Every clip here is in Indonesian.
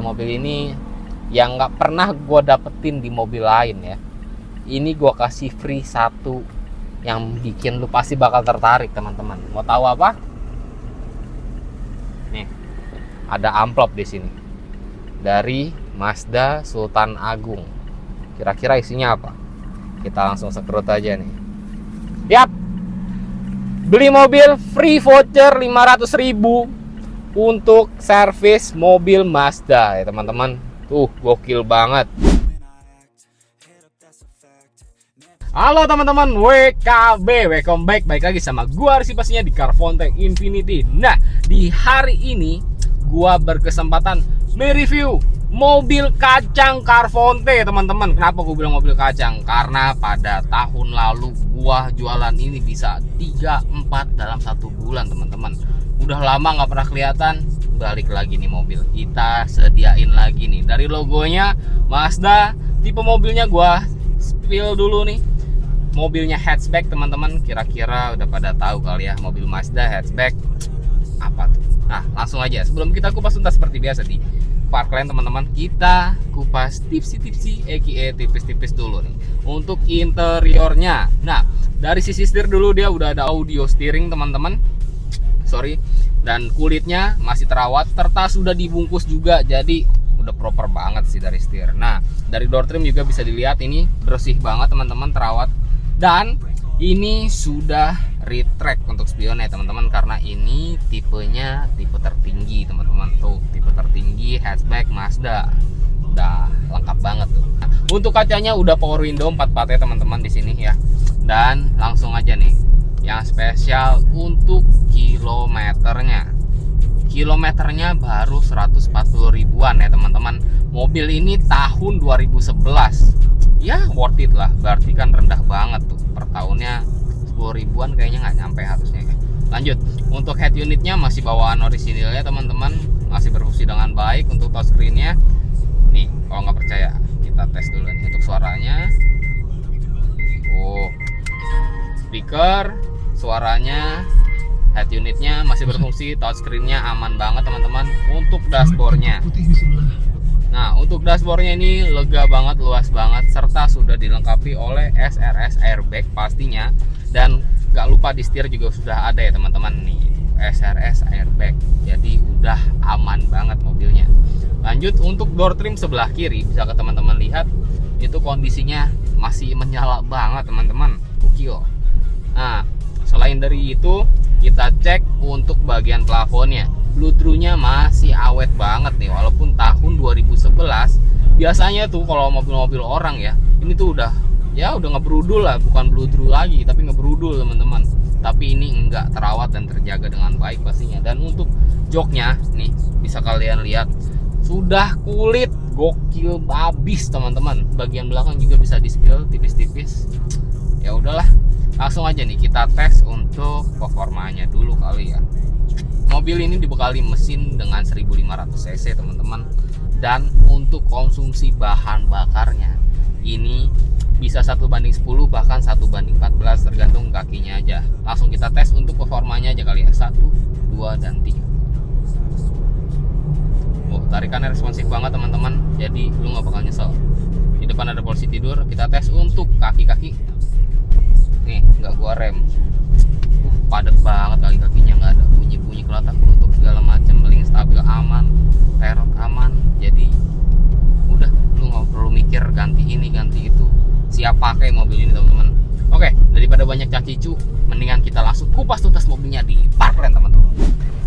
Mobil ini yang nggak pernah gue dapetin di mobil lain ya. Ini gue kasih free satu yang bikin lu pasti bakal tertarik teman-teman. Mau tahu apa? Nih, ada amplop di sini dari Mazda Sultan Agung. Kira-kira isinya apa? Kita langsung sekrut aja nih. Yap, beli mobil free voucher 500.000 untuk servis mobil Mazda ya teman-teman. Tuh gokil banget. Halo teman-teman, WKB, welcome back. Baik lagi sama gua Arsi pastinya di Carfonte Infinity. Nah, di hari ini gua berkesempatan mereview mobil kacang Carfonte teman-teman. Kenapa gua bilang mobil kacang? Karena pada tahun lalu gua jualan ini bisa 3-4 dalam 1 bulan teman-teman. Udah lama nggak pernah kelihatan, balik lagi nih mobil. Kita sediain lagi nih. Dari logonya Mazda, tipe mobilnya gua spill dulu nih. Mobilnya hatchback teman-teman, kira-kira udah pada tahu kali ya mobil Mazda hatchback apa tuh. Nah langsung aja, sebelum kita kupas tuntas seperti biasa di Parkland teman-teman, kita kupas tipsi-tipsi aka tipis-tipis dulu nih untuk interiornya. Nah dari sisi setir dulu, dia udah ada audio steering teman-teman, dan kulitnya masih terawat serta sudah dibungkus juga, jadi udah proper banget sih dari setir. Nah dari door trim juga bisa dilihat ini bersih banget teman-teman, terawat. Dan ini sudah retract untuk spionnya teman-teman, karena ini tipenya tipe tertinggi teman-teman. Tuh tipe tertinggi hatchback Mazda, udah lengkap banget tuh. Nah, untuk kacanya udah power window 4 part ya teman-teman di sini ya. Dan langsung aja nih yang spesial untuk kilometernya. Kilometernya baru 140 ribuan ya teman-teman. Mobil ini tahun 2011. Ya worth it lah, berarti kan rendah banget tuh. Per tahunnya 10 ribuan kayaknya nggak nyampe harusnya. Lanjut, untuk head unitnya masih bawaan orisinilnya teman-teman, masih berfungsi dengan baik. Untuk touchscreennya nih, kalau nggak percaya kita tes dulu nih untuk suaranya. Oh, speaker, suaranya, head unitnya masih berfungsi, touchscreennya aman banget teman-teman. Untuk dashboardnya, nah untuk dashboardnya ini lega banget, luas banget, serta sudah dilengkapi oleh SRS airbag pastinya. Dan gak lupa di setir juga sudah ada ya teman-teman nih, SRS airbag, jadi udah aman banget mobilnya. Lanjut, untuk door trim sebelah kiri, bisa ke teman-teman lihat, itu kondisinya masih menyala banget teman-teman, gokil. Nah selain dari itu, kita cek untuk bagian plafonnya. Bludrunya masih awet banget nih, walaupun tahun 2011. Biasanya tuh kalau mobil-mobil orang ya, ini tuh udah ngebrudul lah, bukan bludru lagi tapi ngebrudul teman-teman. Tapi ini enggak, terawat dan terjaga dengan baik pastinya. Dan untuk joknya nih bisa kalian lihat, sudah kulit gokil abis teman-teman. Bagian belakang juga bisa di spill tipis-tipis. Ya udahlah, langsung aja nih kita tes untuk performanya dulu kali ya. Mobil ini dibekali mesin dengan 1500 cc teman-teman. Dan untuk konsumsi bahan bakarnya ini bisa 1:10, bahkan 1:14, tergantung kakinya aja. Langsung kita tes untuk performanya aja kali ya. 1, 2, dan 3. Oh, tarikannya responsif banget teman-teman, jadi lu nggak bakal nyesel. Di depan ada polisi tidur. Kita tes untuk kaki-kaki. Nih nggak gua rem, padat banget kaki-kakinya, nggak ada bunyi-bunyi keletak untuk segala macam. Link stabil aman, terot aman, jadi udah lu nggak perlu mikir ganti ini ganti itu, siap pakai mobil ini teman-teman. Oke, daripada banyak cacicu, mendingan kita langsung kupas tuntas mobilnya di Parkland teman-teman.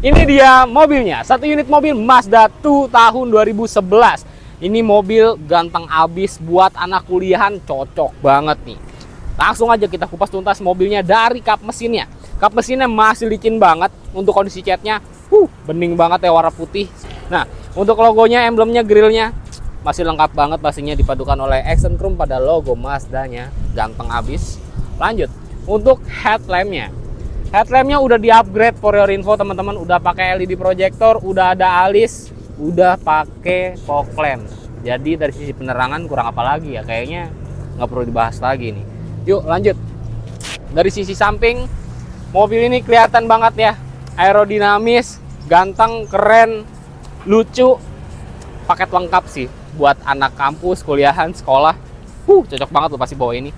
Ini dia mobilnya, satu unit mobil Mazda 2 tahun 2011. Ini mobil ganteng abis, buat anak kuliahan cocok banget nih. Langsung aja kita kupas tuntas mobilnya dari kap mesinnya. Kap mesinnya masih licin banget. Untuk kondisi catnya bening banget ya, warna putih. Nah untuk logonya, emblemnya, grillnya masih lengkap banget pastinya, dipadukan oleh action chrome pada logo Mazda-nya, ganteng abis. Lanjut, untuk headlampnya. Headlampnya udah di upgrade for your info teman-teman. Udah pakai LED projector, udah ada alis, udah pakai fog lamp. Jadi dari sisi penerangan kurang apa lagi ya, kayaknya nggak perlu dibahas lagi nih. Yuk lanjut. Dari sisi samping, mobil ini kelihatan banget ya, aerodinamis, ganteng, keren, lucu. paket lengkap sih buat anak kampus, kuliahan, sekolah. Cocok banget lo pasti bawa ini.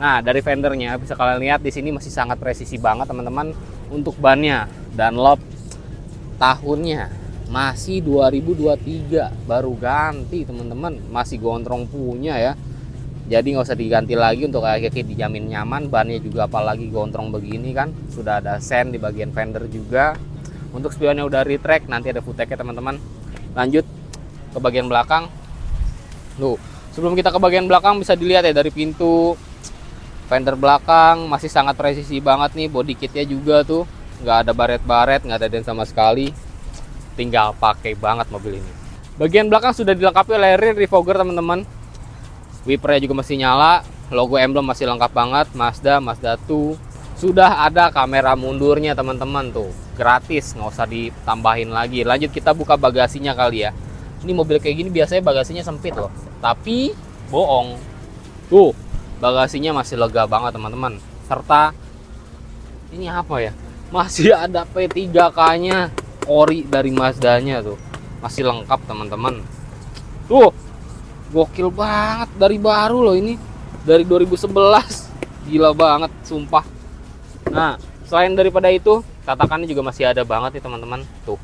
Nah, dari vendornya bisa kalian lihat di sini masih sangat presisi banget teman-teman. Untuk bannya Dunlop, tahunnya masih 2023, baru ganti teman-teman, masih gondrong punya ya. Jadi nggak usah diganti lagi, untuk kaki dijamin nyaman. Bannya juga apalagi gondrong begini kan, sudah ada sen di bagian fender juga. Untuk spionnya udah retract, nanti ada footage teman-teman. Lanjut ke bagian belakang. Tuh, sebelum kita ke bagian belakang bisa dilihat ya dari pintu. Fender belakang masih sangat presisi banget nih, body kitnya juga tuh nggak ada baret-baret, nggak ada dent sama sekali. Tinggal pakai banget mobil ini. Bagian belakang sudah dilengkapi oleh rear refogger teman-teman. Wipernya juga masih nyala, logo emblem masih lengkap banget, Mazda 2. Sudah ada kamera mundurnya teman-teman tuh, gratis, nggak usah ditambahin lagi. Lanjut kita buka bagasinya kali ya. Ini mobil kayak gini biasanya bagasinya sempit loh, tapi bohong. Tuh, bagasinya masih lega banget teman-teman. Serta ini apa ya? Masih ada P3K-nya, ori dari Mazda-nya tuh. Masih lengkap teman-teman. Tuh, gokil banget, dari baru loh ini, dari 2011. Gila banget sumpah. Nah, selain daripada itu, tatakannya juga masih ada banget nih teman-teman. Tuh,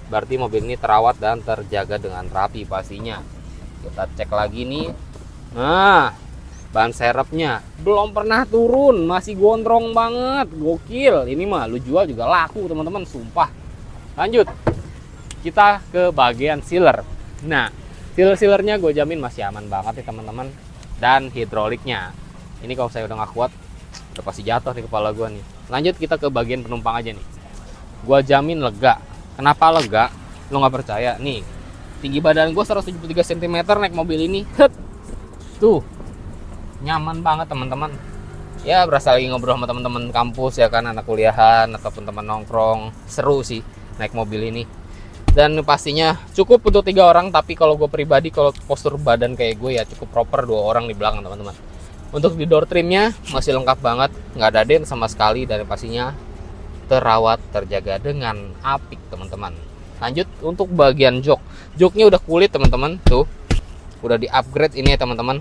berarti mobil ini terawat dan terjaga dengan rapi pastinya. Kita cek lagi nih. Nah, ban serepnya belum pernah turun, masih gondrong banget, gokil. Ini mah lu jual juga laku teman-teman, sumpah. Lanjut, kita ke bagian sealer. Nah, sealernya gue jamin masih aman banget nih teman-teman. Dan hidroliknya ini kalau saya udah nggak kuat, udah pasti jatuh di kepala gue nih. Lanjut kita ke bagian penumpang aja nih. Gue jamin lega. Kenapa lega? Lo nggak percaya? Nih, tinggi badan gue 173 cm naik mobil ini. Tuh, nyaman banget teman-teman. Ya berasa lagi ngobrol sama teman-teman kampus ya kan, anak kuliahan ataupun teman nongkrong. Seru sih naik mobil ini. Dan pastinya cukup untuk 3 orang, tapi kalau gue pribadi, kalau postur badan kayak gue ya cukup proper 2 orang di belakang teman-teman. Untuk di door trimnya masih lengkap banget, nggak ada dent sama sekali, dan pastinya terawat, terjaga dengan apik teman-teman. Lanjut untuk bagian joknya udah kulit teman-teman, tuh udah di upgrade ini ya teman-teman.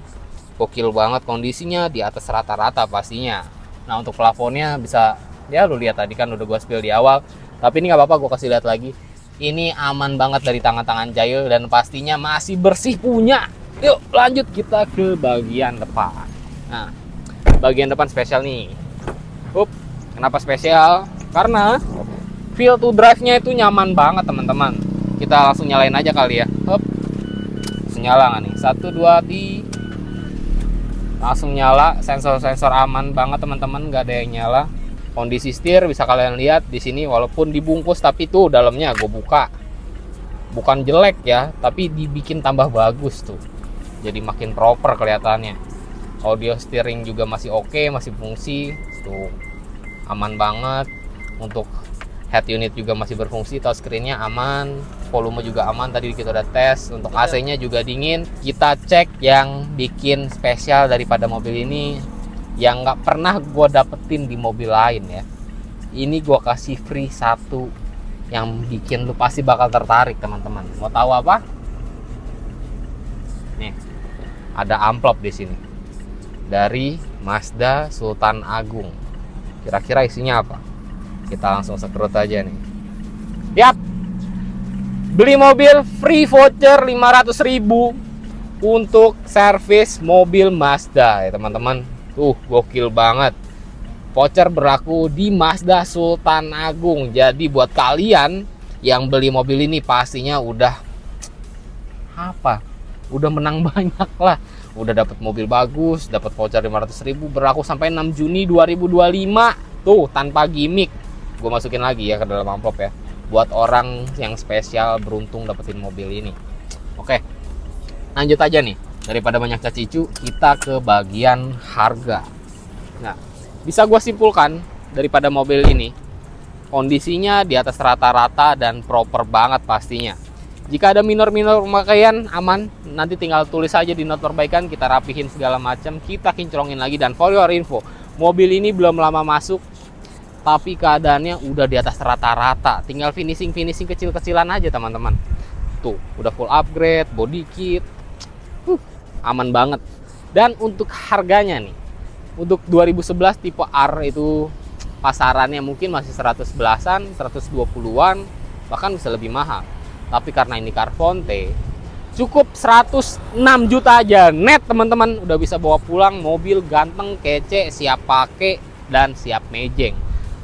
Gokil banget kondisinya, di atas rata-rata pastinya. Nah untuk plafonnya bisa ya lu lihat tadi kan udah gue spill di awal, tapi ini nggak apa-apa, gue kasih lihat lagi. Ini aman banget dari tangan-tangan jahil dan pastinya masih bersih punya. Yuk lanjut kita ke bagian depan. Nah, bagian depan spesial nih. Kenapa spesial? Karena feel to drive-nya itu nyaman banget teman-teman. Kita langsung nyalain aja kali ya. Langsung nyala nggak nih? 1, 2, langsung nyala. Sensor-sensor aman banget teman-teman, nggak ada yang nyala. Kondisi setir bisa kalian lihat di sini, walaupun dibungkus tapi tuh dalamnya gue buka. Bukan jelek ya, tapi dibikin tambah bagus tuh. Jadi makin proper kelihatannya. Audio steering juga masih oke, masih fungsi. Tuh aman banget. Untuk head unit juga masih berfungsi, touchscreen-nya aman, volume juga aman, tadi kita udah tes. Untuk AC-nya juga dingin. Kita cek yang bikin spesial daripada mobil ini, yang nggak pernah gue dapetin di mobil lain ya. Ini gue kasih free 1 yang bikin lu pasti bakal tertarik teman-teman. Mau tahu apa? Nih, ada amplop di sini dari Mazda Sultan Agung. Kira-kira isinya apa? Kita langsung sekrut aja nih. Yap, beli mobil free voucher 500.000 untuk servis mobil Mazda ya teman-teman. Gokil banget. Voucher berlaku di Mazda Sultan Agung. Jadi buat kalian yang beli mobil ini pastinya udah udah menang banyak lah. Udah dapat mobil bagus, dapat voucher 500.000, berlaku sampai 6 Juni 2025. Tuh, tanpa gimmick. Gue masukin lagi ya ke dalam amplop ya. Buat orang yang spesial beruntung dapetin mobil ini. Oke. Lanjut aja nih. Daripada banyak cacicu, kita ke bagian harga. Nah, bisa gue simpulkan daripada mobil ini, kondisinya di atas rata-rata dan proper banget pastinya. Jika ada minor-minor pemakaian, aman. Nanti tinggal tulis aja di not perbaikan, kita rapihin segala macam, kita kinclongin lagi. Dan for your info, mobil ini belum lama masuk, tapi keadaannya udah di atas rata-rata. Tinggal finishing kecil-kecilan aja teman-teman. Tuh, udah full upgrade, body kit. Aman banget. Dan untuk harganya nih, untuk 2011 tipe R itu pasarannya mungkin masih 111-an, 120-an, bahkan bisa lebih mahal. Tapi karena ini Carfonte, cukup 106 juta aja net teman-teman, udah bisa bawa pulang mobil ganteng, kece, siap pakai dan siap mejeng.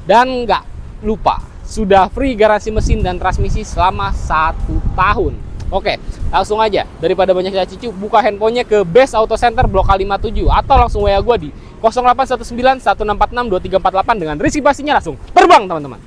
Dan nggak lupa, sudah free garansi mesin dan transmisi selama 1 tahun. Oke, langsung aja, daripada banyak saya cicu, buka handphonenya ke Best Auto Center Blok A57 atau langsung WA gue di 0819 1646 2348 dengan Rizky pastinya langsung terbang teman-teman.